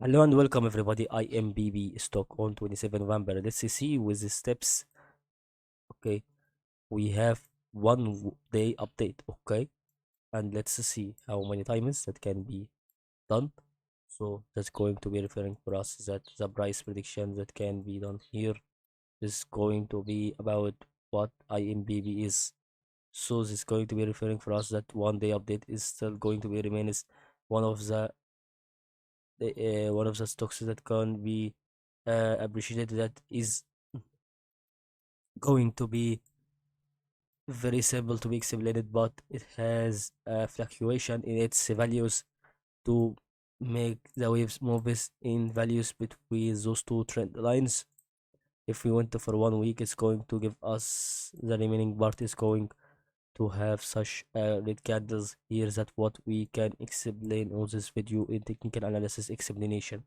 Hello and welcome everybody. IMPP stock on 27 November. Let's see with the steps. Okay, we have day update. Okay, and let's see how many times that can be done. So that's going to be referring for us that the price prediction that can be done here is going to be about what IMPP is. So this is going to be referring for us that one day update is still going to be remains one of the stocks that can be appreciated, that is going to be very simple to be explained, but it has a fluctuation in its values to make the waves moves in values between those two trend lines. If we went for 1 week, it's going to give us the remaining part is going to have such red candles here. That what we can explain on this video in technical analysis explanation.